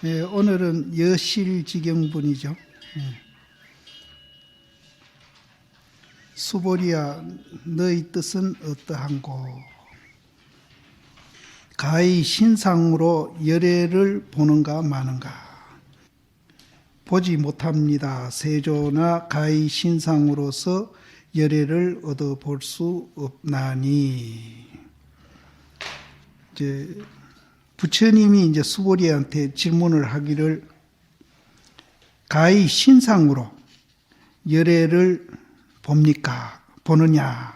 오늘은 여실지경분이죠. 수보리야, 너희 뜻은 어떠한고? 가히 신상으로 열애를 보는가 마는가? 보지 못합니다. 세조나 가히 신상으로서 열애를 얻어볼 수 없나니. 이제 부처님이 이제 수보리한테 질문을 하기를 가히 신상으로 열애를 봅니까? 보느냐?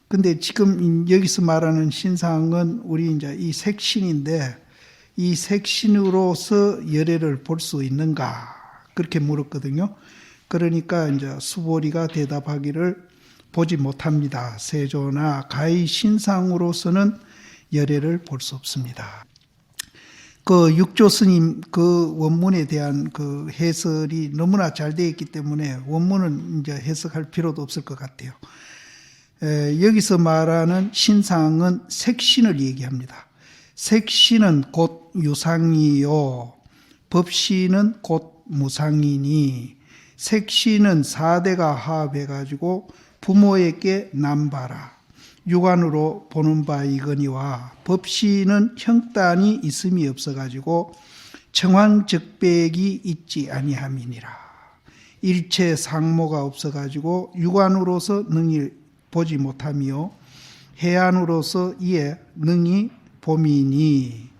근데 지금 여기서 말하는 신상은 우리 이제 이 색신인데 이 색신으로서 열애를 볼 수 있는가? 그렇게 물었거든요. 그러니까 이제 수보리가 대답하기를 보지 못합니다. 세조나 가히 신상으로서는 열애를 볼 수 없습니다. 그 육조 스님 그 원문에 대한 그 해설이 너무나 잘 되어 있기 때문에 원문은 이제 해석할 필요도 없을 것 같아요. 여기서 말하는 신상은 색신을 얘기합니다. 색신은 곧 유상이요, 법신은 곧 무상이니, 색신은 4대가 화합해가지고 부모에게 남바라 육안으로 보는 바이거니와, 법신은 형단이 있음이 없어가지고 청황적백이 있지 아니함이니라. 일체 상모가 없어가지고 육안으로서 능히 보지 못하며 해안으로서 이에 능히 봄이니,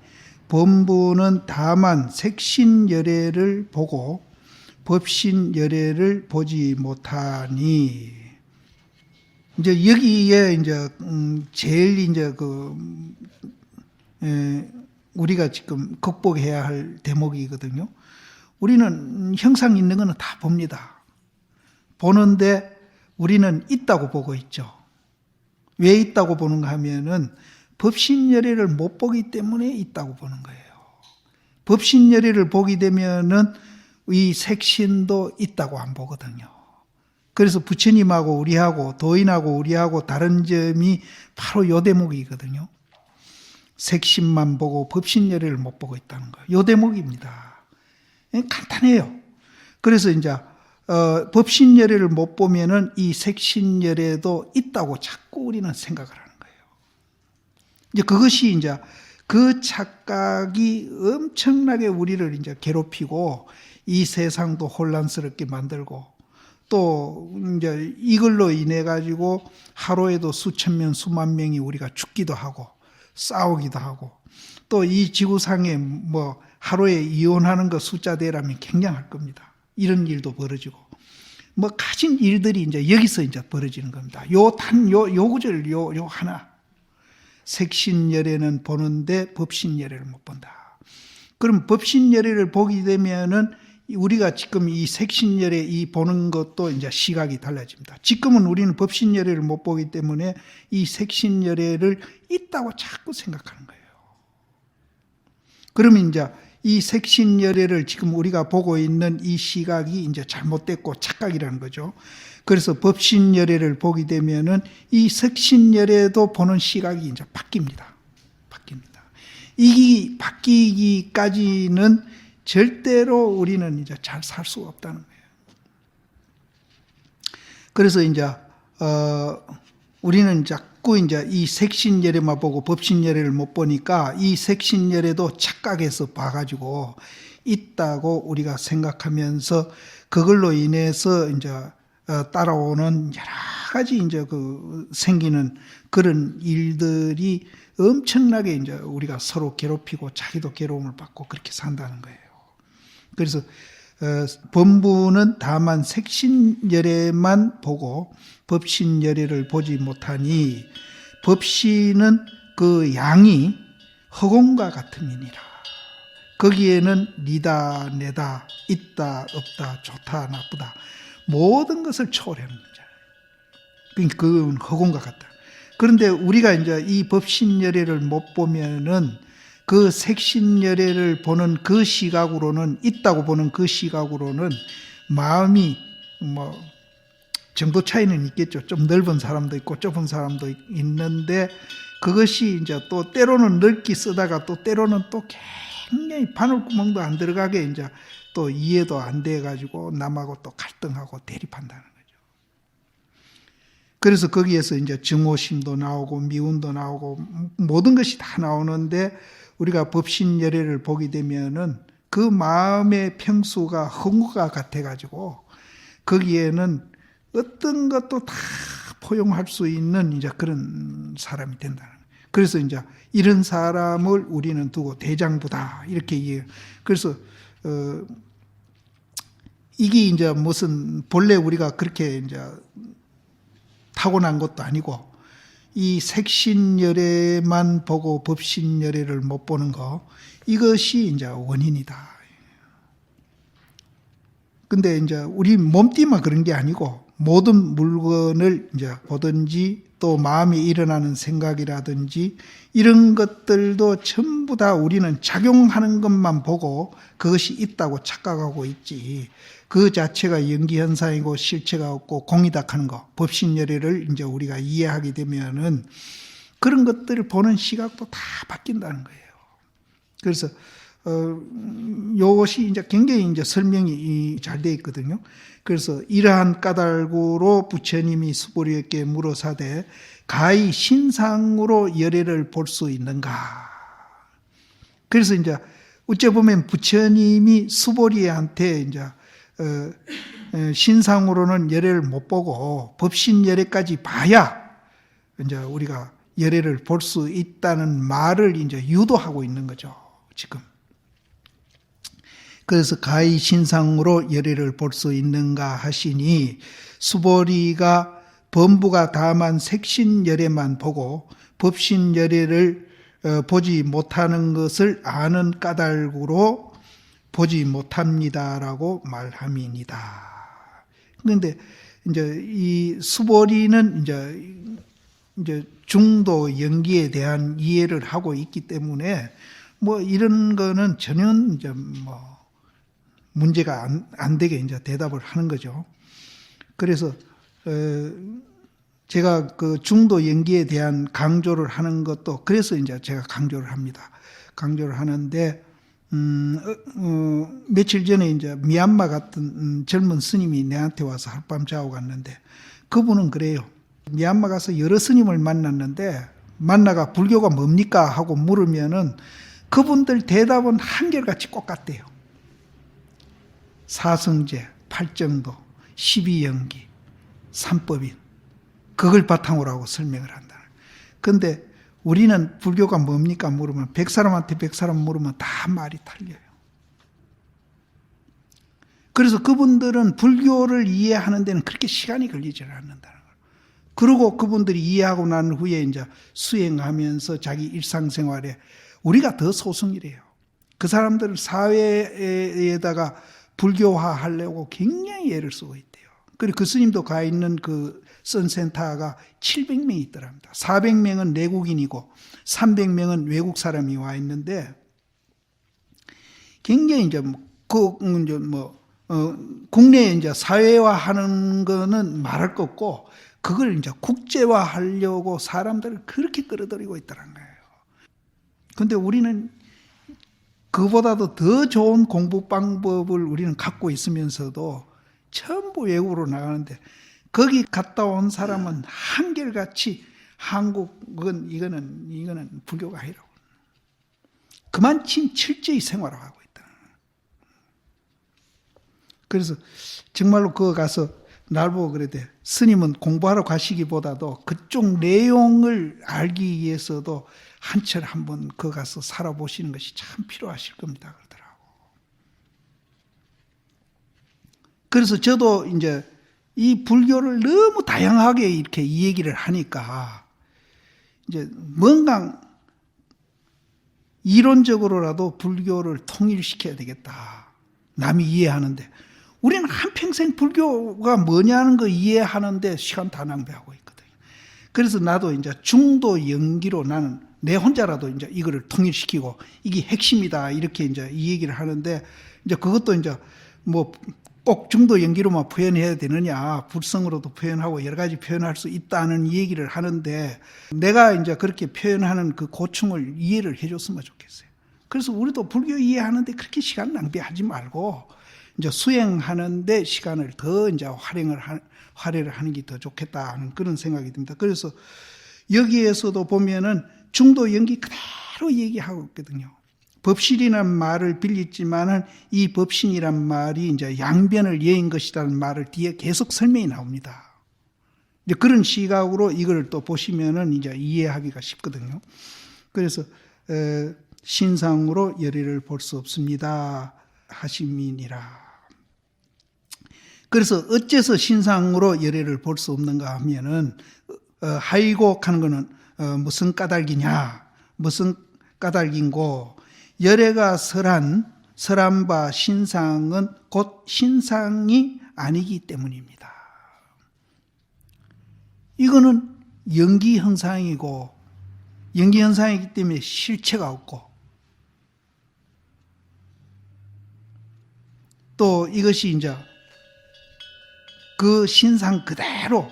범부는 다만 색신열애를 보고 법신열애를 보지 못하니. 이제 여기에 이제 제일 이제 우리가 지금 극복해야 할 대목이거든요. 우리는 형상 있는 거는 다 봅니다. 보는데 우리는 있다고 보고 있죠. 왜 있다고 보는가 하면은 법신열애를 못 보기 때문에 있다고 보는 거예요. 법신열애를 보게 되면은 이 색신도 있다고 안 보거든요. 그래서 부처님하고 우리하고 도인하고 우리하고 다른 점이 바로 요 대목이거든요. 색신만 보고 법신열애를 못 보고 있다는 거예요. 요 대목입니다. 간단해요. 그래서 이제 법신열애를 못 보면은 이 색신열애도 있다고 자꾸 우리는 생각을 하는 거예요. 이제 그것이 이제 그 착각이 엄청나게 우리를 이제 괴롭히고 이 세상도 혼란스럽게 만들고, 또 이제 이걸로 인해 가지고 하루에도 수천 명, 수만 명이 우리가 죽기도 하고 싸우기도 하고, 또 이 지구상에 뭐 하루에 이혼하는 거 숫자 대라면 굉장할 겁니다. 이런 일도 벌어지고, 뭐 가진 일들이 이제 여기서 이제 벌어지는 겁니다. 요 구절 요 하나. 색신열애는 보는데 법신열애를 못 본다. 그럼 법신열애를 보게 되면은 우리가 지금 이 색신열애 이 보는 것도 이제 시각이 달라집니다. 지금은 우리는 법신열애를 못 보기 때문에 이 색신열애를 있다고 자꾸 생각하는 거예요. 그러면 이제 이 색신열애를 지금 우리가 보고 있는 이 시각이 이제 잘못됐고 착각이라는 거죠. 그래서 법신열애를 보게 되면은 이 색신열애도 보는 시각이 이제 바뀝니다. 이 바뀌기까지는 절대로 우리는 이제 잘 살 수가 없다는 거예요. 그래서 이제 우리는 자꾸 이제 이 색신열애만 보고 법신열애를 못 보니까 이 색신열애도 착각해서 봐가지고 있다고 우리가 생각하면서 그걸로 인해서 이제 따라오는 여러 가지 이제 생기는 그런 일들이 엄청나게 이제 우리가 서로 괴롭히고 자기도 괴로움을 받고 그렇게 산다는 거예요. 그래서 범부는 다만 색신열애만 보고 법신열애를 보지 못하니, 법신은 그 양이 허공과 같음이니라. 거기에는 니다 내다 있다 없다 좋다 나쁘다 모든 것을 초월하는 거잖아요. 그러니까 그건 허공과 같다. 그런데 우리가 이제 이 법신열애를 못 보면은 그 색신열애를 보는 그 시각으로는, 있다고 보는 그 시각으로는 마음이 뭐 정도 차이는 있겠죠. 좀 넓은 사람도 있고 좁은 사람도 있는데 그것이 이제 또 때로는 넓게 쓰다가 또 때로는 또 굉장히 바늘구멍도 안 들어가게 이제 또 이해도 안 돼 가지고 남하고 또 갈등하고 대립한다는 거죠. 그래서 거기에서 이제 증오심도 나오고 미움도 나오고 모든 것이 다 나오는데 우리가 법신열애를 보게 되면은 그 마음의 평수가 헝우가 같아 가지고 거기에는 어떤 것도 다 포용할 수 있는 이제 그런 사람이 된다는 거예요. 그래서 이제 이런 사람을 우리는 두고 대장부다 이렇게 이해해요. 그래서 이게 이제 무슨 본래 우리가 그렇게 이제 타고난 것도 아니고 이 색신열애만 보고 법신열애를 못 보는 거 이것이 이제 원인이다. 근데 이제 우리 몸띠만 그런 게 아니고 모든 물건을 이제 보든지 또 마음에 일어나는 생각이라든지 이런 것들도 전부 다 우리는 작용하는 것만 보고 그것이 있다고 착각하고 있지. 그 자체가 연기현상이고 실체가 없고 공이다 하는 거, 법신열애를 이제 우리가 이해하게 되면은 그런 것들을 보는 시각도 다 바뀐다는 거예요. 그래서 이것이 이제 굉장히 이제 설명이 잘 되어 있거든요. 그래서 이러한 까닭으로 부처님이 수보리에게 물어사대 가히 신상으로 열애를 볼 수 있는가? 그래서 이제 어째 보면 부처님이 수보리한테 이제 신상으로는 열애를 못 보고 법신 열애까지 봐야 이제 우리가 열애를 볼 수 있다는 말을 이제 유도하고 있는 거죠, 지금. 그래서 가히 신상으로 열애를 볼 수 있는가 하시니 수보리가 범부가 다만 색신열애만 보고 법신열애를 보지 못하는 것을 아는 까닭으로 보지 못합니다라고 말함이니다. 그런데 이제 이 수보리는 이제 중도 연기에 대한 이해를 하고 있기 때문에 뭐 이런 거는 전혀 이제 뭐 문제가 안 되게 이제 대답을 하는 거죠. 그래서 제가 그 중도 연기에 대한 강조를 하는 것도 그래서 이제 제가 강조를 합니다. 강조를 하는데 며칠 전에 이제 미얀마 같은 젊은 스님이 내한테 와서 하룻밤 자고 갔는데 그분은 그래요. 미얀마 가서 여러 스님을 만났는데 만나가 불교가 뭡니까 하고 물으면은 그분들 대답은 한결같이 똑같대요. 사성제, 팔정도, 12연기, 삼법인 그걸 바탕으로 하고 설명을 한다. 그런데 우리는 불교가 뭡니까 물으면 100사람한테 100사람 물으면 다 말이 틀려요. 그래서 그분들은 불교를 이해하는 데는 그렇게 시간이 걸리지 않는다는 거예요. 그리고 그분들이 이해하고 난 후에 이제 수행하면서 자기 일상생활에 우리가 더 소승이래요. 그 사람들을 사회에다가 불교화하려고 굉장히 애를 쓰고 있대요. 그리고 그 스님도 가 있는 그 선센터가 700명이 있더랍니다. 400명은 내국인이고 300명은 외국 사람이 와 있는데 굉장히 이제 국내에 이제 사회화하는 거는 말할 거 없고 그걸 이제 국제화하려고 사람들을 그렇게 끌어들이고 있다는 거예요. 근데 우리는 그보다도 더 좋은 공부 방법을 우리는 갖고 있으면서도 전부 외국으로 나가는데 거기 갔다 온 사람은 한결같이 한국은 이거는 불교가 아니라고. 그만큼 철저히 생활화하고 있다. 그래서 정말로 그거 가서 날 보고 그러대. 스님은 공부하러 가시기보다도 그쪽 내용을 알기 위해서도 한철 한번 거 가서 살아보시는 것이 참 필요하실 겁니다. 그러더라고. 그래서 저도 이제 이 불교를 너무 다양하게 이렇게 이 얘기를 하니까 이제 뭔가 이론적으로라도 불교를 통일시켜야 되겠다. 남이 이해하는데 우리는 한평생 불교가 뭐냐는 거 이해하는데 시간 다 낭비하고 있거든요. 그래서 나도 이제 중도 연기로 나는 내 혼자라도 이제 이거를 통일시키고 이게 핵심이다 이렇게 이제 이 얘기를 하는데 이제 그것도 이제 뭐 꼭 중도 연기로만 표현해야 되느냐 불성으로도 표현하고 여러 가지 표현할 수 있다는 얘기를 하는데 내가 이제 그렇게 표현하는 그 고충을 이해를 해줬으면 좋겠어요. 그래서 우리도 불교 이해하는데 그렇게 시간 낭비하지 말고 이제 수행하는데 시간을 더 이제 활용을 하는 게 더 좋겠다 하는 그런 생각이 듭니다. 그래서 여기에서도 보면은 중도 연기 그대로 얘기하고 있거든요. 법실이라는 말을 빌렸지만은 이 법신이란 말이 이제 양변을 여인 것이라는 말을 뒤에 계속 설명이 나옵니다. 이제 그런 시각으로 이걸 또 보시면은 이제 이해하기가 쉽거든요. 그래서 신상으로 열애를 볼 수 없습니다 하심이니라. 그래서 어째서 신상으로 열애를 볼 수 없는가 하면은 하이곡하는 거는 무슨 까닭이냐, 무슨 까닭인고, 열애가 설한 바 신상은 곧 신상이 아니기 때문입니다. 이거는 연기 현상이고, 연기 현상이기 때문에 실체가 없고, 또 이것이 이제 그 신상 그대로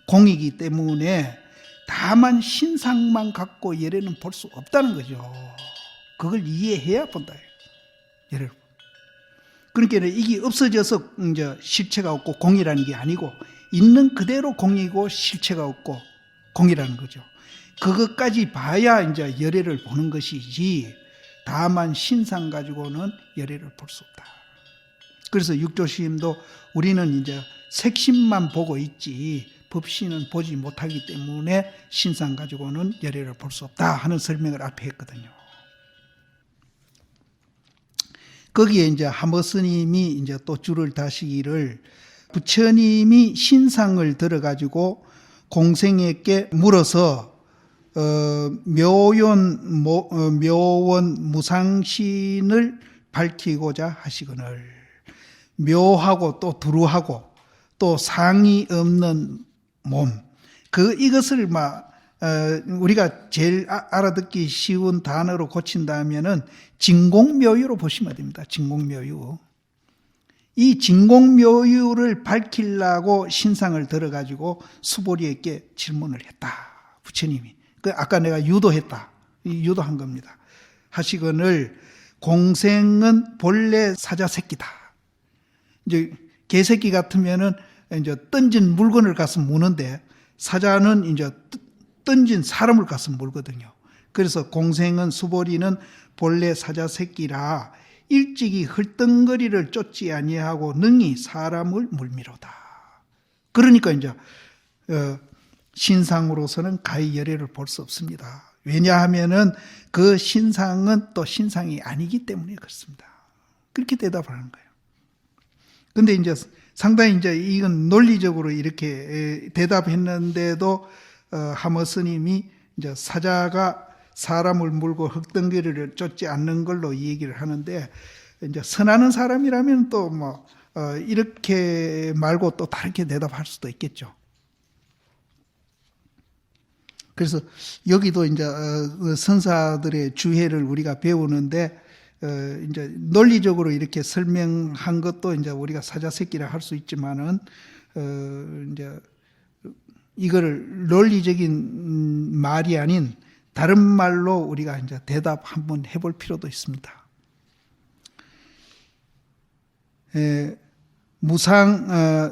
공이기 때문에 다만 신상만 갖고 열애는 볼 수 없다는 거죠. 그걸 이해해야 본다. 열애를. 그러니까 이게 없어져서 이제 실체가 없고 공이라는 게 아니고 있는 그대로 공이고 실체가 없고 공이라는 거죠. 그것까지 봐야 이제 열애를 보는 것이지 다만 신상 가지고는 열애를 볼 수 없다. 그래서 육조스님도 우리는 이제 색신만 보고 있지 법신은 보지 못하기 때문에 신상 가지고는 열애를 볼 수 없다 하는 설명을 앞에 했거든요. 거기에 이제 하모 스님이 이제 또 줄을 다시기를 부처님이 신상을 들어가지고 공생에게 물어서 묘원 무상신을 밝히고자 하시거늘, 묘하고 또 두루하고 또 상이 없는 몸, 이것을 우리가 제일 알아듣기 쉬운 단어로 고친다면은 진공묘유로 보시면 됩니다. 진공묘유. 이 진공묘유를 밝히려고 신상을 들어가지고 수보리에게 질문을 했다. 부처님이. 아까 내가 유도했다. 유도한 겁니다. 하시거늘 공생은 본래 사자 새끼다. 이제 개새끼 같으면은 이제 던진 물건을 가서 무는데 사자는 이제 던진 사람을 가서 물거든요. 그래서 공생은 수보리는 본래 사자 새끼라 일찍이 흘덩거리를 쫓지 아니하고 능히 사람을 물미로다. 그러니까 이제 신상으로서는 가히 열애를 볼 수 없습니다. 왜냐하면은 그 신상은 또 신상이 아니기 때문에 그렇습니다. 그렇게 대답을 하는 거예요. 근데 이제 상당히 이제 이건 논리적으로 이렇게 대답했는데도 하모 스님이 이제 사자가 사람을 물고 흙덩어리를 쫓지 않는 걸로 이 얘기를 하는데, 이제 선하는 사람이라면 또 이렇게 말고 또 다르게 대답할 수도 있겠죠. 그래서 여기도 이제 선사들의 주해를 우리가 배우는데 이제 논리적으로 이렇게 설명한 것도 이제 우리가 사자 새끼라 할 수 있지만은 이제 이거를 논리적인 말이 아닌 다른 말로 우리가 이제 대답 한번 해볼 필요도 있습니다.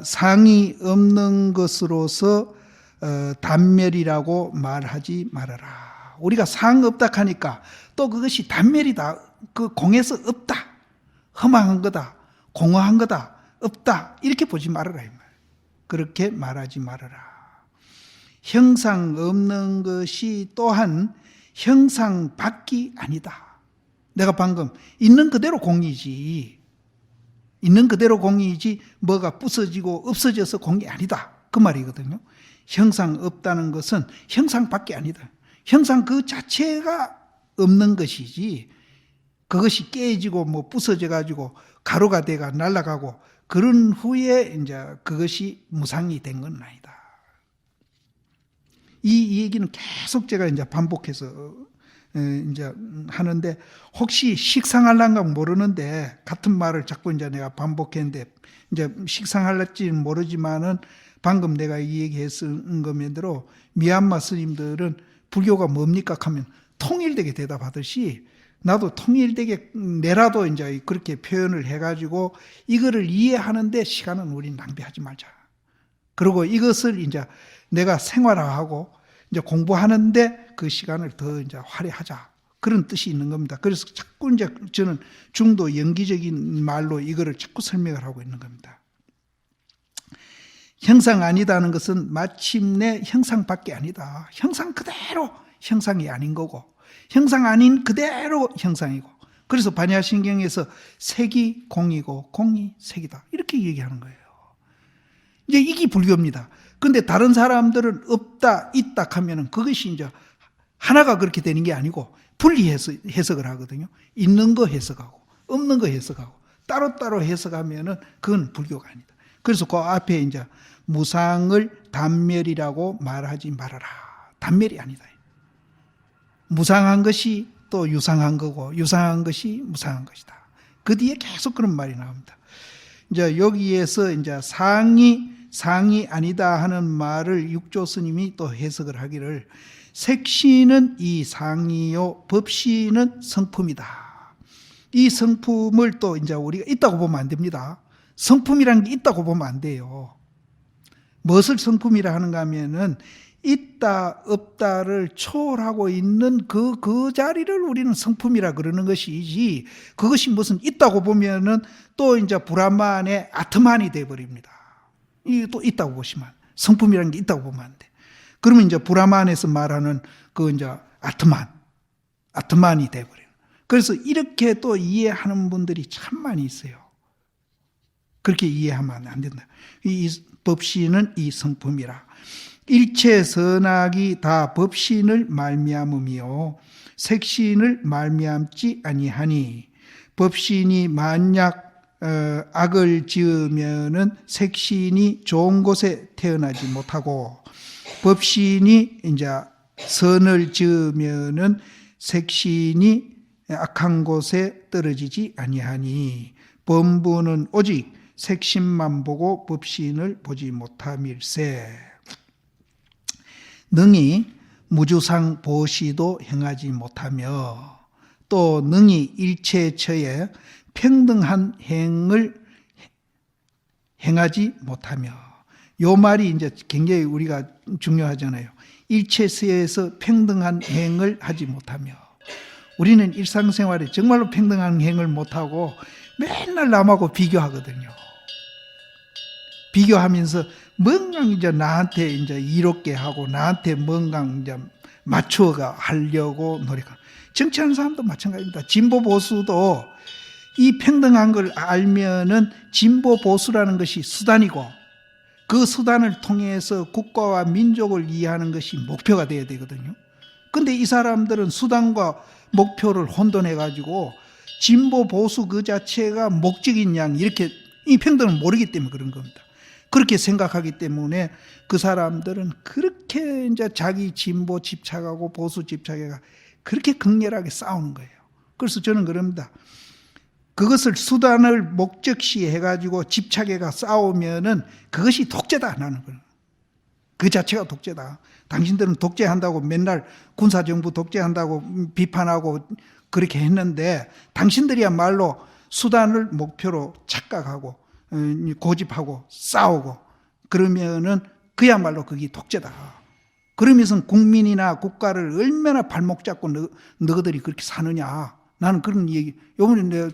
상이 없는 것으로서 단멸이라고 말하지 말아라. 우리가 상 없다 하니까 또 그것이 단멸이다. 그 공에서 없다. 허망한 거다. 공허한 거다. 없다. 이렇게 보지 말아라. 그렇게 말하지 말아라. 형상 없는 것이 또한 형상 밖이 아니다. 내가 방금 있는 그대로 공이지. 있는 그대로 공이지 뭐가 부서지고 없어져서 공이 아니다. 그 말이거든요. 형상 없다는 것은 형상 밖이 아니다. 형상 그 자체가 없는 것이지 그것이 깨지고 부서져 가지고 가루가 돼가 날아가고 그런 후에 이제 그것이 무상이 된 건 아니다. 이 얘기는 계속 제가 이제 반복해서 이제 하는데 혹시 식상할란가 모르는데 같은 말을 자꾸 이제 내가 반복했는데 이제 식상할지는 모르지만은 방금 내가 이 얘기했은 것만대로 미얀마 스님들은 불교가 뭡니까 하면 통일되게 대답하듯이 나도 통일되게 내라도 이제 그렇게 표현을 해가지고 이거를 이해하는데 시간은 우리 낭비하지 말자. 그리고 이것을 이제 내가 생활화하고 이제 공부하는데 그 시간을 더 이제 활용하자. 그런 뜻이 있는 겁니다. 그래서 자꾸 이제 저는 중도 연기적인 말로 이거를 자꾸 설명을 하고 있는 겁니다. 형상 아니다는 것은 마침내 형상밖에 아니다. 형상 그대로 형상이 아닌 거고, 형상 아닌 그대로 형상이고, 그래서 반야신경에서 색이 공이고 공이 색이다 이렇게 얘기하는 거예요. 이제 이게 불교입니다. 근데 다른 사람들은 없다 있다 하면은 그것이 이제 하나가 그렇게 되는 게 아니고 분리 해석을 하거든요. 있는 거 해석하고 없는 거 해석하고 따로따로 해석하면은 그건 불교가 아니다. 그래서 그 앞에 이제 무상을 단멸이라고 말하지 말아라. 단멸이 아니다. 무상한 것이 또 유상한 거고 유상한 것이 무상한 것이다. 그 뒤에 계속 그런 말이 나옵니다. 이제 여기에서 이제 상이 아니다 하는 말을 육조 스님이 또 해석을 하기를 색시는 이 상이요 법시는 성품이다. 이 성품을 또 이제 우리가 있다고 보면 안 됩니다. 성품이라는 게 있다고 보면 안 돼요. 무엇을 성품이라 하는가 하면은 있다 없다를 초월하고 있는 그 자리를 우리는 성품이라 그러는 것이지, 그것이 무슨 있다고 보면은 또 이제 브라만의 아트만이 돼버립니다. 이게 또 있다고 보시면, 성품이라는 게 있다고 보면 안 돼. 그러면 이제 브라만에서 말하는 그 이제 아트만이 돼버려요. 그래서 이렇게 또 이해하는 분들이 참 많이 있어요. 그렇게 이해하면 안 된다. 이 법신은 이 성품이라. 일체 선악이 다 법신을 말미암음이요 색신을 말미암지 아니하니, 법신이 만약 악을 지으면은 색신이 좋은 곳에 태어나지 못하고, 법신이 이제 선을 지으면은 색신이 악한 곳에 떨어지지 아니하니, 범부는 오직 색신만 보고 법신을 보지 못함일세. 능히 무주상 보시도 행하지 못하며, 또 능히 일체처에 평등한 행을 행하지 못하며. 요 말이 이제 굉장히 우리가 중요하잖아요. 일체서에서 평등한 행을 하지 못하며. 우리는 일상생활에 정말로 평등한 행을 못하고 맨날 남하고 비교하거든요. 비교하면서 뭔가 이제 나한테 이제 이롭게 하고 나한테 뭔가 이제 맞춰가 하려고 노력하는. 정치하는 사람도 마찬가지입니다. 진보 보수도 이 평등한 걸 알면은 진보 보수라는 것이 수단이고, 그 수단을 통해서 국가와 민족을 이해하는 것이 목표가 되어야 되거든요. 근데 이 사람들은 수단과 목표를 혼돈해가지고 진보 보수 그 자체가 목적인 양, 이렇게 이 평등을 모르기 때문에 그런 겁니다. 그렇게 생각하기 때문에 그 사람들은 그렇게 이제 자기 진보 집착하고 보수 집착해가 그렇게 극렬하게 싸우는 거예요. 그래서 저는 그럽니다. 그것을 수단을 목적시 해가지고 집착해가 싸우면은 그것이 독재다, 나는 거예요. 그 자체가 독재다. 당신들은 독재한다고 맨날 군사정부 독재한다고 비판하고 그렇게 했는데, 당신들이야말로 수단을 목표로 착각하고 고집하고 싸우고 그러면은 그야말로 그게 독재다. 그러면서 국민이나 국가를 얼마나 발목 잡고 너희들이 그렇게 사느냐. 나는 그런 얘기, 요번에 내가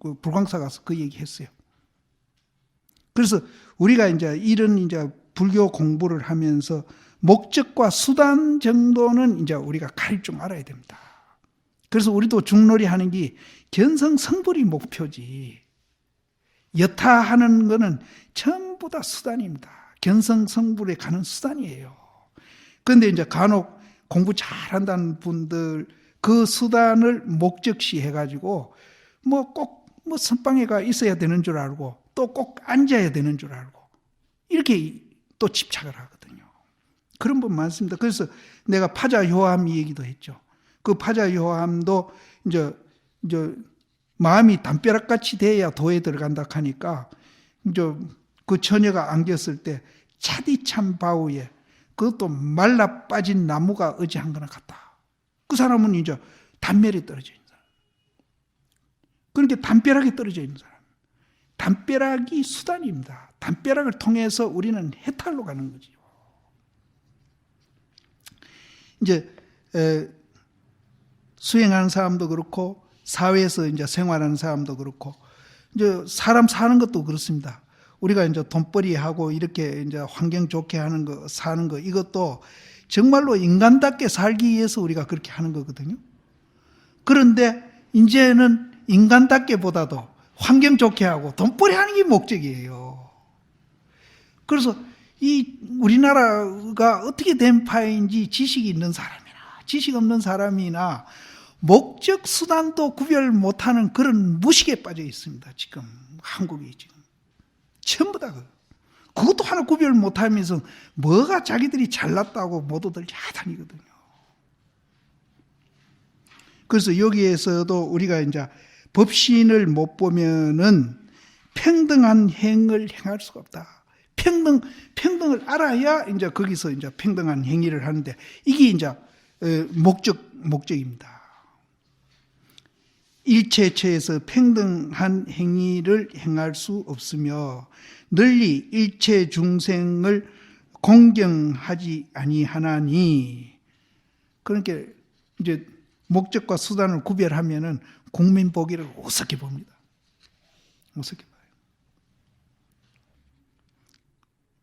그 불광사 가서 그 얘기 했어요. 그래서 우리가 이제 이런 이제 불교 공부를 하면서 목적과 수단 정도는 이제 우리가 가릴 줄 알아야 됩니다. 그래서 우리도 중놀이 하는 게 견성성불이 목표지, 여타하는 거는 전부 다 수단입니다. 견성성불에 가는 수단이에요. 그런데 이제 간혹 공부 잘한다는 분들 그 수단을 목적시 해가지고 꼭 선방에가 있어야 되는 줄 알고 또 꼭 앉아야 되는 줄 알고 이렇게 또 집착을 하거든요. 그런 분 많습니다. 그래서 내가 파자효함 얘기도 했죠. 그 파자효함도 이제 마음이 담벼락같이 돼야 도에 들어간다 하니까 이제 그 처녀가 안겼을 때 차디찬 바위에 그것도 말라 빠진 나무가 의지한 거나 같다. 그 사람은 이제 단멸이 떨어져 있는 사람. 그러니까 담벼락에 떨어져 있는 사람. 담벼락이 수단입니다. 담벼락을 통해서 우리는 해탈로 가는 거죠. 이제 수행하는 사람도 그렇고 사회에서 이제 생활하는 사람도 그렇고 이제 사람 사는 것도 그렇습니다. 우리가 이제 돈벌이하고 이렇게 이제 환경 좋게 하는 거, 사는 거, 이것도 정말로 인간답게 살기 위해서 우리가 그렇게 하는 거거든요. 그런데 이제는 인간답게보다도 환경 좋게 하고 돈벌이 하는 게 목적이에요. 그래서 이 우리나라가 어떻게 된 파인지 지식이 있는 사람이나 지식 없는 사람이나 목적 수단도 구별 못하는 그런 무식에 빠져 있습니다. 지금 한국이 지금 전부 다 그것도 하나 구별 못하면서 뭐가 자기들이 잘났다고 모두들 야단이거든요. 그래서 여기에서도 우리가 이제 법신을 못 보면은 평등한 행을 행할 수가 없다. 평등을 알아야 이제 거기서 이제 평등한 행위를 하는데 이게 이제 목적입니다. 일체처에서 평등한 행위를 행할 수 없으며 널리 일체 중생을 공경하지 아니하나니. 그러니까 이제 목적과 수단을 구별하면은 국민 보기를 우습게 봅니다. 우습게 봐요.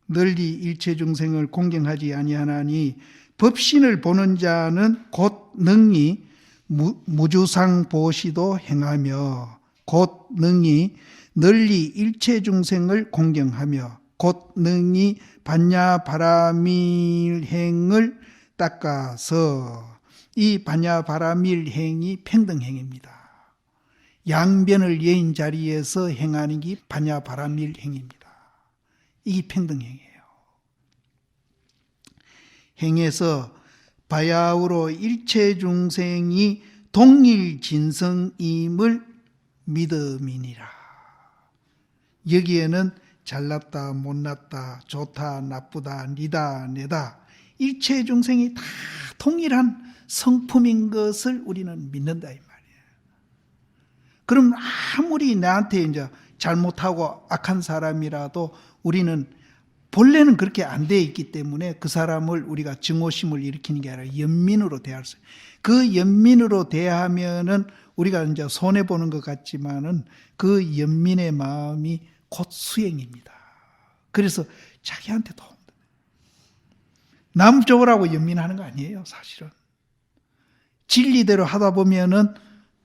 널리 일체 중생을 공경하지 아니하나니 법신을 보는 자는 곧 능히 무주상 보시도 행하며 곧 능히 널리 일체 중생을 공경하며 곧 능히 반야바라밀행을 닦아서 이 반야바라밀행이 평등행입니다. 양변을 여인 자리에서 행하는 게 반야바라밀행입니다. 이게 평등행이에요. 행에서 바야흐로 일체 중생이 동일진성임을 믿음이니라. 여기에는 잘났다 못났다 좋다 나쁘다 니다 내다 일체 중생이 다 동일한 성품인 것을 우리는 믿는다 이 말이에요. 그럼 아무리 나한테 이제 잘못하고 악한 사람이라도 우리는 본래는 그렇게 안 돼 있기 때문에 그 사람을 우리가 증오심을 일으키는 게 아니라 연민으로 대할 수 있어요. 그 연민으로 대하면은 우리가 이제 손해 보는 것 같지만은 그 연민의 마음이 곧 수행입니다. 그래서 자기한테도 남 좋으라고 연민하는 거 아니에요, 사실은. 진리대로 하다 보면은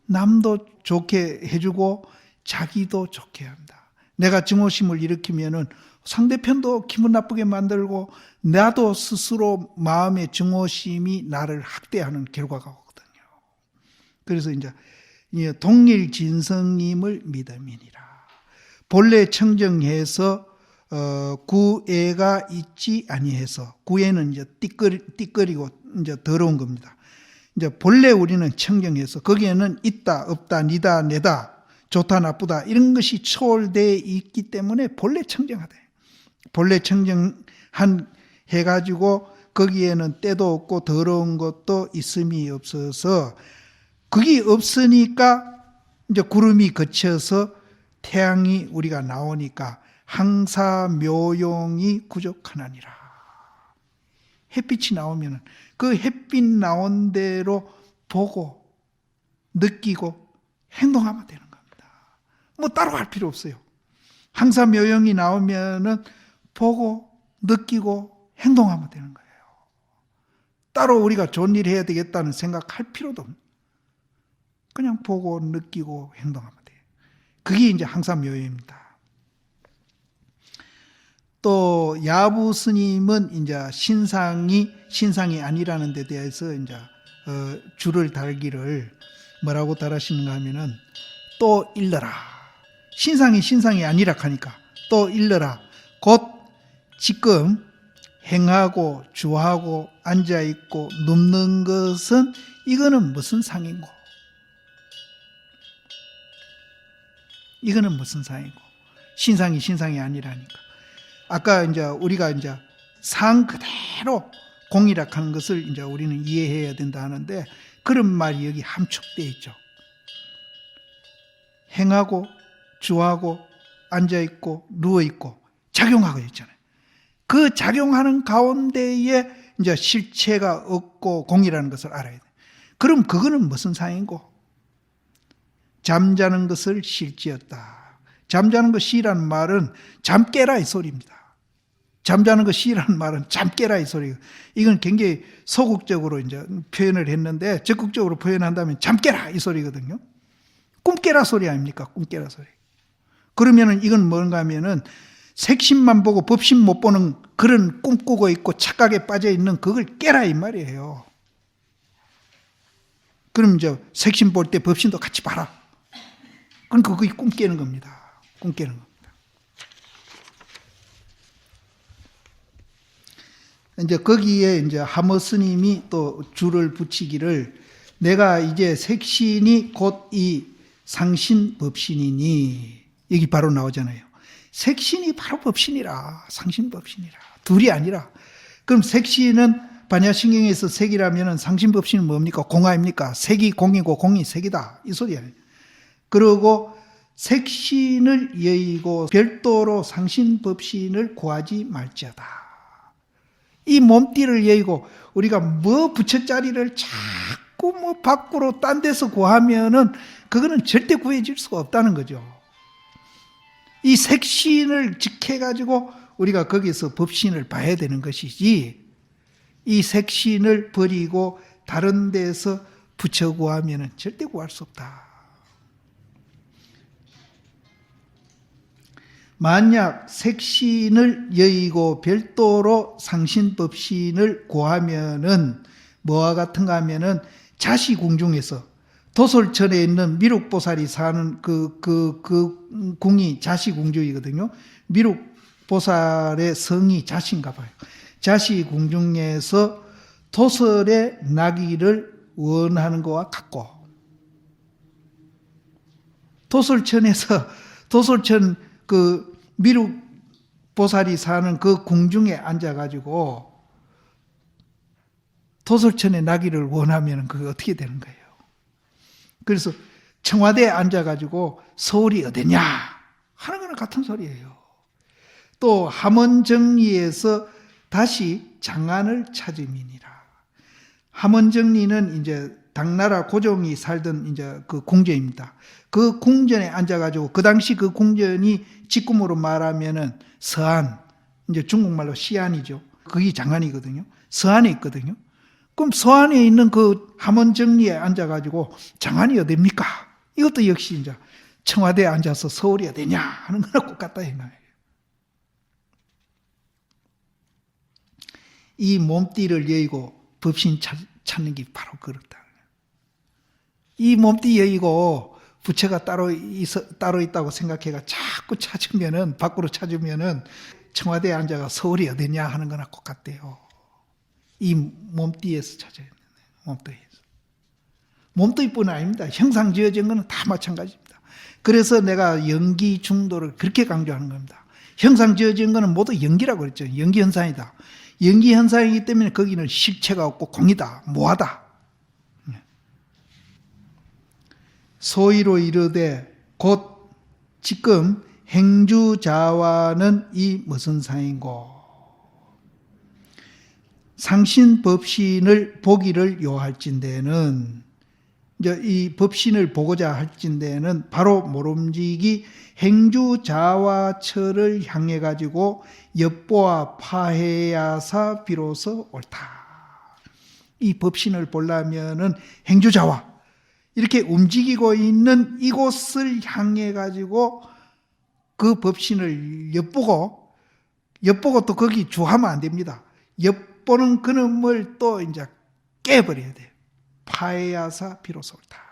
남도 좋게 해주고 자기도 좋게 합니다. 내가 증오심을 일으키면은 상대편도 기분 나쁘게 만들고 나도 스스로 마음의 증오심이 나를 학대하는 결과가 오거든요. 그래서 이제 동일진성임을 믿음이니라. 본래 청정해서 구애가 있지 아니해서 구애는 이제 띠거리고 이제 더러운 겁니다. 이제 본래 우리는 청정해서 거기에는 있다 없다 니다 내다 좋다 나쁘다 이런 것이 초월되어 있기 때문에 본래 청정하다. 본래 청정한 해가지고 거기에는 때도 없고 더러운 것도 있음이 없어서 그게 없으니까 이제 구름이 걷혀서 태양이 우리가 나오니까 항사묘용이 구족하나니라. 햇빛이 나오면 그 햇빛 나온 대로 보고 느끼고 행동하면 되는 겁니다. 뭐 따로 할 필요 없어요. 항사묘용이 나오면은 보고 느끼고 행동하면 되는 거예요. 따로 우리가 좋은 일 해야 되겠다는 생각할 필요도 없어요. 그냥 보고 느끼고 행동하면 돼요. 그게 이제 항사묘용입니다. 또 야부 스님은 이제 신상이 아니라는 데 대해서 이제 줄을 달기를 뭐라고 달하시는가 하면은 또 일러라. 신상이 아니라 하니까 또 일러라. 곧 지금 행하고 주하고 앉아있고 눕는 것은 이거는 무슨 상이고 이거는 무슨 상이고 신상이 아니라니까. 아까 이제 우리가 이제 상 그대로 공이락하는 것을 이제 우리는 이해해야 된다 하는데 그런 말이 여기 함축되어 있죠. 행하고 주하고 앉아있고 누워있고 작용하고 있잖아요. 그 작용하는 가운데에 이제 실체가 없고 공이라는 것을 알아야 돼요. 그럼 그거는 무슨 상황이고? 잠자는 것을 실지었다. 잠자는 것이라는 말은 잠 깨라 이 소리입니다. 잠자는 것이라는 말은 잠 깨라 이 소리예요. 이건 굉장히 소극적으로 이제 표현을 했는데 적극적으로 표현한다면 잠 깨라 이 소리거든요. 꿈 깨라 소리 아닙니까? 꿈 깨라 소리. 그러면은 이건 뭔가 하면은 색신만 보고 법신 못 보는 그런 꿈꾸고 있고 착각에 빠져 있는 그걸 깨라 이 말이에요. 그럼 이제 색신 볼 때 법신도 같이 봐라. 그러니까 그게 꿈 깨는 겁니다. 꿈 깨는 겁니다. 이제 거기에 이제 하모 스님이 또 줄을 붙이기를 내가 이제 색신이 곧 이 상신 법신이니 여기 바로 나오잖아요. 색신이 바로 법신이라 상신 법신이라 둘이 아니라 그럼 색신은 반야신경에서 색이라면 상신 법신은 뭡니까? 공아입니까? 색이 공이고 공이 색이다 이 소리예요. 그리고 색신을 여의고 별도로 상신 법신을 구하지 말지어다. 이 몸띠를 여의고 우리가 뭐 부처자리를 자꾸 뭐 밖으로 딴 데서 구하면은 그거는 절대 구해질 수가 없다는 거죠. 이 색신을 직해가지고 우리가 거기서 법신을 봐야 되는 것이지 이 색신을 버리고 다른 데서 부처 구하면은 절대 구할 수 없다. 만약 색신을 여의고 별도로 상신법신을 구하면은 뭐와 같은가 하면은 자시궁중에서 도솔천에 있는 미륵보살이 사는 그 궁이 자시궁중이거든요. 미륵보살의 성이 자시인가 봐요. 자시궁중에서 도솔에 나기를 원하는 것과 같고 도솔천에서 도솔천 그 미륵보살이 사는 그 궁중에 앉아가지고 도솔천에 나기를 원하면 그게 어떻게 되는 거예요? 그래서 청와대에 앉아가지고 서울이 어디냐 하는 거는 같은 소리예요. 또 함원정리에서 다시 장안을 찾음이니라. 함원정리는 이제 당나라 고종이 살던 이제 그 궁전입니다. 그 궁전에 앉아가지고 그 당시 그 궁전이 지금으로 말하면은 서안, 이제 중국말로 시안이죠. 그게 장안이거든요. 서안에 있거든요. 그럼 서안에 있는 그 함원정리에 앉아가지고 장안이 어딥니까? 이것도 역시 이제 청와대에 앉아서 서울이 어디냐 하는 거랑 똑같다 이 말이에요. 이 몸띠를 여의고 법신 찾는 게 바로 그렇다. 이 몸띠 여의고 부처가 따로 있다고 생각해가 자꾸 찾으면은 밖으로 찾으면은 청와대에 앉아가 서울이 어디냐 하는 거나 똑같대요. 이 몸띠에서 찾아야 되는 몸띠에서. 몸띠뿐 아닙니다. 형상 지어진 거는 다 마찬가지입니다. 그래서 내가 연기 중도를 그렇게 강조하는 겁니다. 형상 지어진 거는 모두 연기라고 그랬죠. 연기 현상이다. 연기 현상이기 때문에 거기는 실체가 없고 공이다, 모하다. 소위로 이르되 곧 지금 행주자와는 이 무슨 상인고 상신법신을 보기를 요할진대는 이제 이 법신을 보고자 할진대는 바로 모름지기 행주자와처를 향해 가지고 엿보아 파해야사 비로소 옳다. 이 법신을 보려면은 행주자와 이렇게 움직이고 있는 이곳을 향해 가지고 그 법신을 엿보고 또 거기 주하면 안 됩니다. 엿보는 그놈을 또 이제 깨버려야 돼요. 파해야사 비로소 옳다.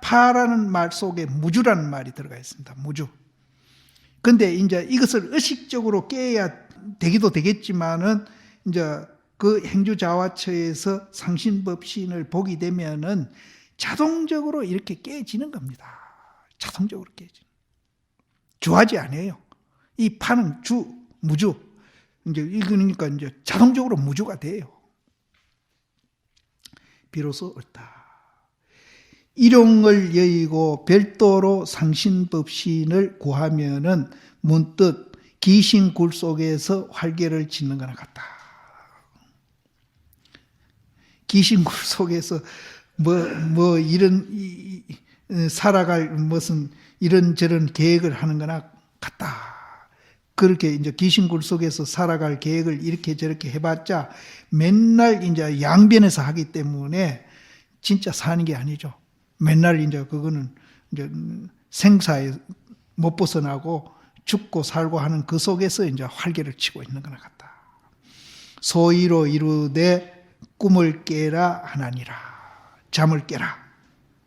파라는 말 속에 무주라는 말이 들어가 있습니다. 무주. 근데 이제 이것을 의식적으로 깨야 되기도 되겠지만은 이제 그 행주자와처에서 상신법신을 보게 되면은 자동적으로 이렇게 깨지는 겁니다. 자동적으로 깨지는. 주하지 않아요. 이 파는 무주. 이제 읽으니까 이제 자동적으로 무주가 돼요. 비로소 옳다. 일용을 여의고 별도로 상신법신을 구하면은 문득 귀신 굴 속에서 활개를 짓는 거나 같다. 귀신 굴 속에서 이런 살아갈 무슨 이런저런 계획을 하는 거나 같다. 그렇게 이제 귀신굴 속에서 살아갈 계획을 이렇게 저렇게 해봤자 맨날 이제 양변에서 하기 때문에 진짜 사는 게 아니죠. 맨날 이제 그거는 이제 생사에 못 벗어나고 죽고 살고 하는 그 속에서 이제 활개를 치고 있는 거나 같다. 소위로 이루되 꿈을 깨라 하나니라. 잠을 깨라.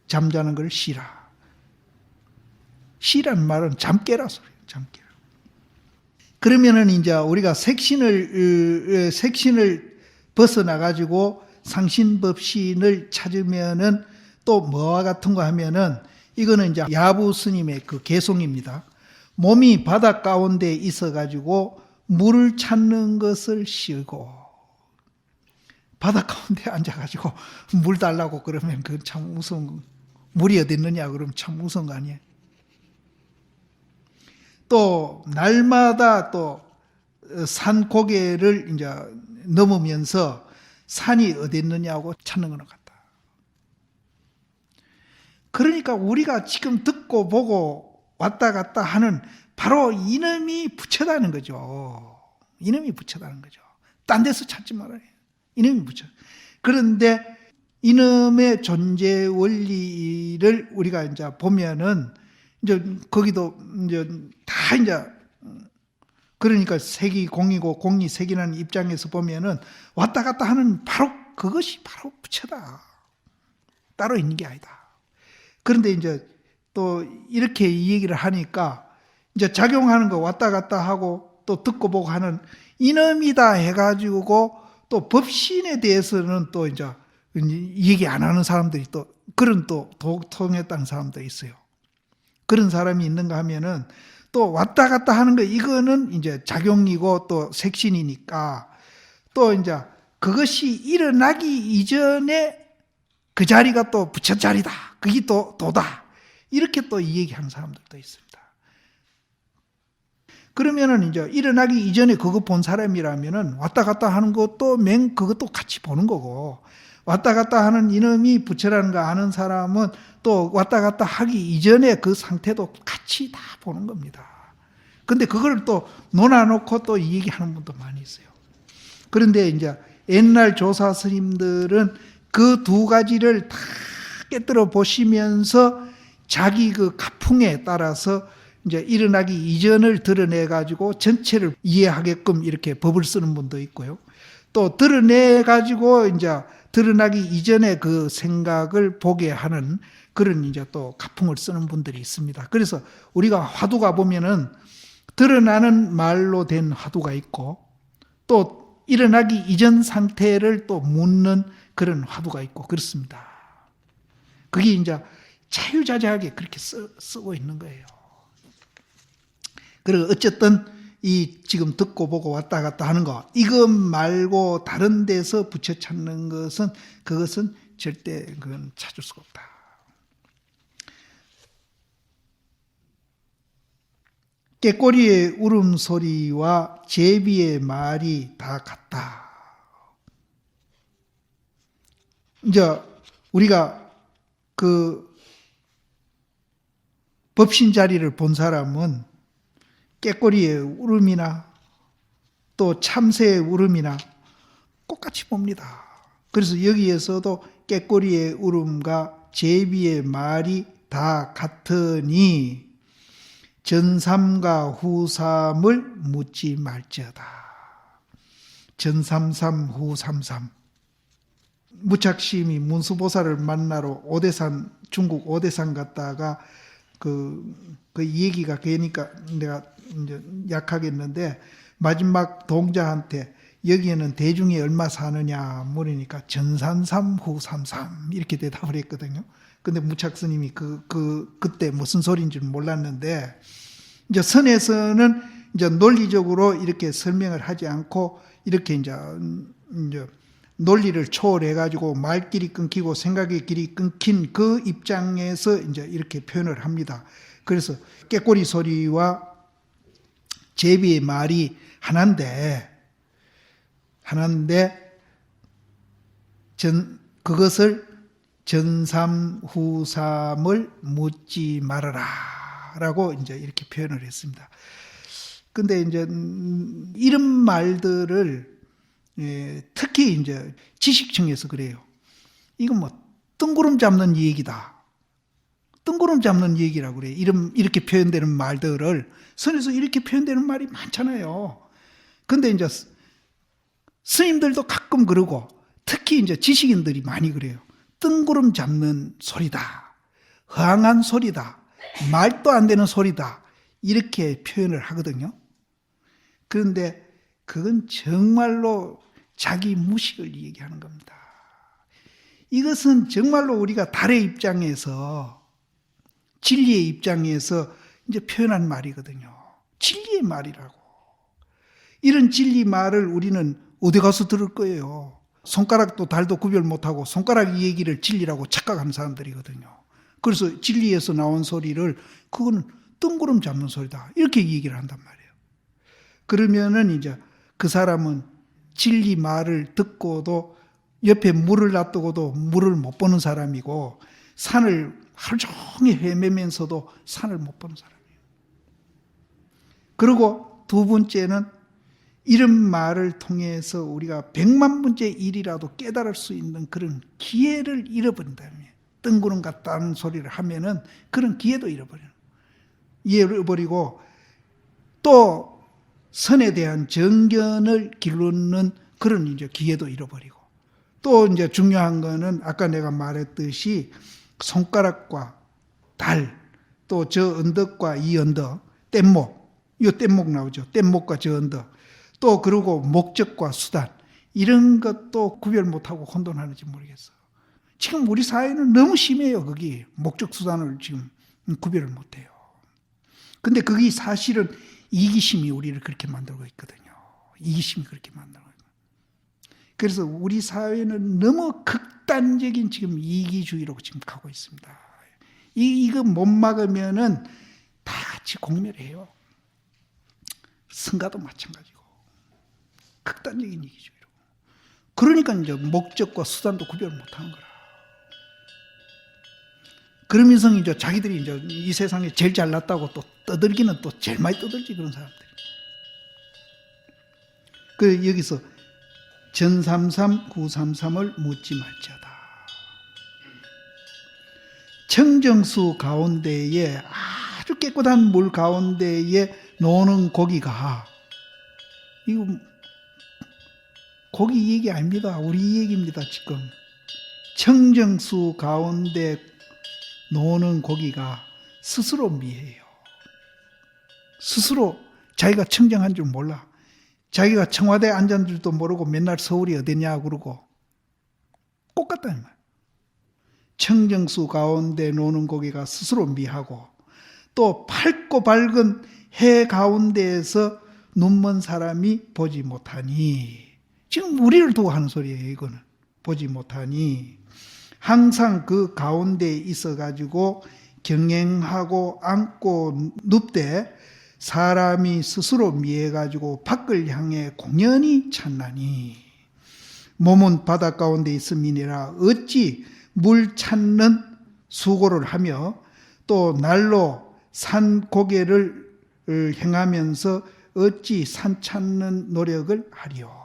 잠자는 걸 쉬라. 쉬라는 말은 잠 깨라 소리예요. 잠 깨라. 그러면은 이제 우리가 색신을 벗어나 가지고 상신법신을 찾으면은 또 뭐와 같은 거 하면은 이거는 이제 야부 스님의 그 개송입니다. 몸이 바다 가운데 있어 가지고 물을 찾는 것을 싫고 바다 가운데 앉아 가지고 물 달라고 그러면 그건 참 무서운 거. 물이 어디 있느냐 그러면 참 무서운 거 아니에요. 또 날마다 또 산 고개를 이제 넘으면서 산이 어디 있느냐고 찾는 거나 같다. 그러니까 우리가 지금 듣고 보고 왔다 갔다 하는 바로 이놈이 부처다는 거죠. 이놈이 부처다는 거죠. 딴 데서 찾지 말아요. 이놈이 부처. 그런데 이놈의 존재 원리를 우리가 이제 보면은 이제 거기도 이제 다 이제 그러니까 색이 공이고 공이 색이라는 입장에서 보면은 왔다 갔다 하는 바로 그것이 바로 부처다. 따로 있는 게 아니다. 그런데 이제 또 이렇게 이 얘기를 하니까 이제 작용하는 거 왔다 갔다 하고 또 듣고 보고 하는 이놈이다 해가지고 또 법신에 대해서는 또 이제 얘기 안 하는 사람들이 또 그런 또 독통했다는 사람도 있어요. 그런 사람이 있는가 하면은 또 왔다 갔다 하는 거 이거는 이제 작용이고 또 색신이니까 또 이제 그것이 일어나기 이전에 그 자리가 또 부처 자리다. 그게 또 도다. 이렇게 또 이 얘기하는 사람들도 있습니다. 그러면은 이제 일어나기 이전에 그거 본 사람이라면은 왔다 갔다 하는 것도 그것도 같이 보는 거고 왔다 갔다 하는 이놈이 부처라는 거 아는 사람은 또 왔다 갔다 하기 이전에 그 상태도 같이 다 보는 겁니다. 근데 그걸 또 논아놓고 또 이 얘기하는 분도 많이 있어요. 그런데 이제 옛날 조사 스님들은 그 두 가지를 다 깨뜨려 보시면서 자기 그 가풍에 따라서 이제 일어나기 이전을 드러내 가지고 전체를 이해하게끔 이렇게 법을 쓰는 분도 있고요. 또 드러내 가지고 이제 드러나기 이전에 그 생각을 보게 하는 그런 이제 또 가풍을 쓰는 분들이 있습니다. 그래서 우리가 화두가 보면은 드러나는 말로 된 화두가 있고 또 일어나기 이전 상태를 또 묻는 그런 화두가 있고 그렇습니다. 그게 이제 자유자재하게 그렇게 쓰고 있는 거예요. 그리고 어쨌든 이 지금 듣고 보고 왔다 갔다 하는 거 이것 말고 다른 데서 부처 찾는 것은 그것은 절대 그건 찾을 수가 없다. 깨꼬리의 울음소리와 제비의 말이 다 같다. 이제 우리가 그 법신 자리를 본 사람은 깨꼬리의 울음이나 또 참새의 울음이나 똑같이 봅니다. 그래서 여기에서도 깨꼬리의 울음과 제비의 말이 다 같으니 전삼과 후삼을 묻지 말지어다. 전삼삼 후삼삼. 무착심이 문수보살을 만나러 오대산 중국 오대산 갔다가 그 얘기가 되니까 내가 이제 약하겠는데 마지막 동자한테 여기에는 대중이 얼마 사느냐 물으니까 전삼삼 후삼삼 이렇게 대답을 했거든요. 근데 무착스님이 그때 무슨 소리인지는 몰랐는데 이제 선에서는 이제 논리적으로 이렇게 설명을 하지 않고 이렇게 이제 논리를 초월해가지고 말길이 끊기고 생각의 길이 끊긴 그 입장에서 이제 이렇게 표현을 합니다. 그래서 꾀꼬리 소리와 제비의 말이 하나인데 그것을 전삼후삼을 묻지 말아라 라고 이제 이렇게 표현을 했습니다. 근데 이제 이런 말들을 특히 이제 지식층에서 그래요. 이건 뭐 뜬구름 잡는 얘기다. 뜬구름 잡는 얘기라고 그래요. 이렇게 표현되는 말들을 선에서 이렇게 표현되는 말이 많잖아요. 근데 이제 스님들도 가끔 그러고 특히 이제 지식인들이 많이 그래요. 뜬구름 잡는 소리다. 허황한 소리다. 말도 안 되는 소리다. 이렇게 표현을 하거든요. 그런데 그건 정말로 자기 무식을 얘기하는 겁니다. 이것은 정말로 우리가 달의 입장에서 진리의 입장에서 이제 표현한 말이거든요. 진리의 말이라고. 이런 진리 말을 우리는 어디 가서 들을 거예요. 손가락도 달도 구별 못하고 손가락 얘기를 진리라고 착각하는 사람들이거든요. 그래서 진리에서 나온 소리를 그거는 뜬구름 잡는 소리다. 이렇게 얘기를 한단 말이에요. 그러면은 이제 그 사람은 진리 말을 듣고도 옆에 물을 놔두고도 물을 못 보는 사람이고 산을 하루 종일 헤매면서도 산을 못 보는 사람이에요. 그리고 두 번째는 이런 말을 통해서 우리가 100만 분째 일이라도 깨달을 수 있는 그런 기회를 잃어버린다면 뜬구름 같다는 소리를 하면은 그런 기회도 잃어버리고 또 선에 대한 정견을 기르는 그런 이제 기회도 잃어버리고 또 이제 중요한 거는 아까 내가 말했듯이 손가락과 달, 또 저 언덕과 이 언덕, 뗏목, 이 뗏목 나오죠. 뗏목과 저 언덕, 또 그리고 목적과 수단 이런 것도 구별 못하고 혼돈하는지 모르겠어. 지금 우리 사회는 너무 심해요. 거기 목적 수단을 지금 구별을 못해요. 근데 그게 사실은 이기심이 우리를 그렇게 만들고 있거든요. 이기심이 그렇게 만들고 있거든요. 그래서 우리 사회는 너무 극단적인 지금 이기주의로 지금 가고 있습니다. 이거 못 막으면은 다 같이 공멸해요. 성가도 마찬가지고. 극단적인 이기주의로. 그러니까 이제 목적과 수단도 구별 못하는 거라. 그러면서 이제 자기들이 이제 이 세상에 제일 잘났다고 또 떠들기는 또 제일 많이 떠들지 그런 사람들이. 그 여기서 전삼삼 구삼삼을 묻지 말지어다. 청정수 가운데에 아주 깨끗한 물 가운데에 노는 고기가 이거 고기 얘기 아닙니다. 우리 얘기입니다. 지금 청정수 가운데 노는 고기가 스스로 미해요. 스스로 자기가 청정한 줄 몰라. 자기가 청와대에 앉은 줄도 모르고 맨날 서울이 어디냐 그러고 똑같다는 말. 청정수 가운데 노는 고기가 스스로 미하고 또 밝고 밝은 해 가운데에서 눈먼 사람이 보지 못하니 지금 우리를 두고 하는 소리예요. 이거는 보지 못하니 항상 그 가운데에 있어가지고 경행하고 앉고 눕되 사람이 스스로 미해가지고 밖을 향해 공연히 찾나니 몸은 바다 가운데 있음이니라 어찌 물 찾는 수고를 하며 또 날로 산 고개를 행하면서 어찌 산 찾는 노력을 하리요.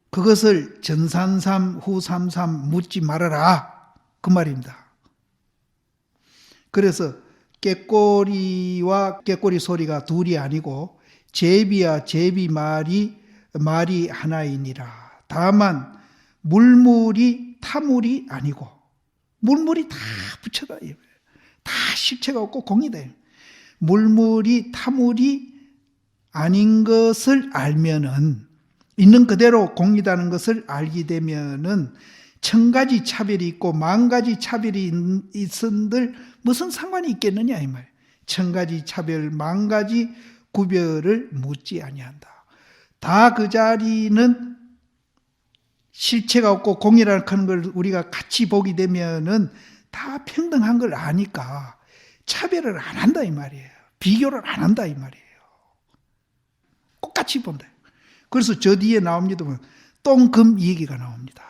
그것을 전삼삼 후삼삼 묻지 말아라 그 말입니다. 그래서 꾀꼬리와 꾀꼬리 소리가 둘이 아니고 제비와 제비 말이 하나이니라. 다만 물물이 타물이 아니고 물물이 다 부처다. 다 실체가 없고 공이다. 물물이 타물이 아닌 것을 알면은 있는 그대로 공이다는 것을 알게 되면은 천가지 차별이 있고 만가지 차별이 있은들 무슨 상관이 있겠느냐 이 말. 천가지 차별 만가지 구별을 묻지 아니한다. 다 그 자리는 실체가 없고 공이라는 걸 우리가 같이 보게 되면은 다 평등한 걸 아니까 차별을 안 한다 이 말이에요. 비교를 안 한다 이 말이에요. 똑같이 본다. 그래서 저 뒤에 나옵니다. 똥, 금 이 얘기가 나옵니다.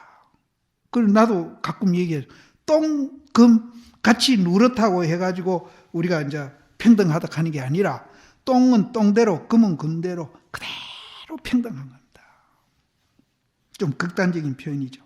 그리고 나도 가끔 얘기해요. 똥, 금 같이 누렇다고 해가지고 우리가 이제 평등하다 하는 게 아니라 똥은 똥대로, 금은 금대로 그대로 평등한 겁니다. 좀 극단적인 표현이죠.